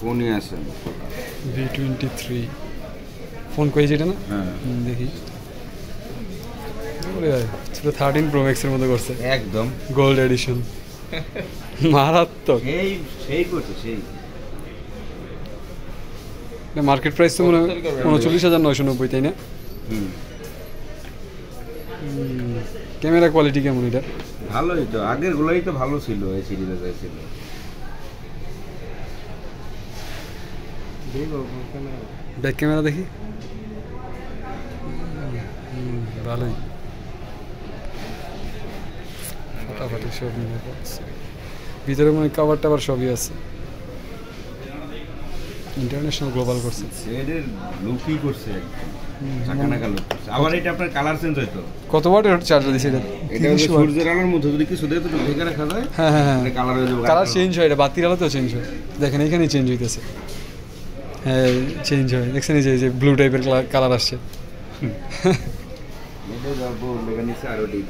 ফোনই আছে V23 phone কই যেটা না হ্যাঁ দেখি ওরে ভাই 13 Pro Max এর মতো করছে একদম গোল্ড এডিশন মারাত্মক সেই করছে সেই মার্কেট প্রাইস তো মনে হয় 39,990 তাই না ক্যামেরা কোয়ালিটি কেমন এটা ভালোই তো আগের গুলোই তো ভালো ছিল এই সিরিজে ছিল ব্যাক ক্যামেরা দেখি ভালোই ফাটাফাটি সব মিলে আছে ভিতরে মনে কভার টাভার সবই আছে ইন্টারন্যাশনাল গ্লোবাল করছে এর লুকই করছে একদম চাকানাকা লুক করছে আবার এটা আপনার কালার চেঞ্জ হইতো কত ওয়াটের চার্জার দিছে এটা এটা সূর্যের আলোর মধ্যে যদি কিছু দেয় তো ঢেকে রাখা যায় হ্যাঁ হ্যাঁ এটা কালার হয়ে যাবে কালার চেঞ্জ হয় এটা বাতির আলোতেও চেঞ্জ হয় দেখেন এখানেই চেঞ্জ হইতেছে হ্যাঁ চেঞ্জ হয় দেখছেন এই যে ব্লু টাইপের কালার আসছে এটা যাবো মেকানিক্স আরো ডিপ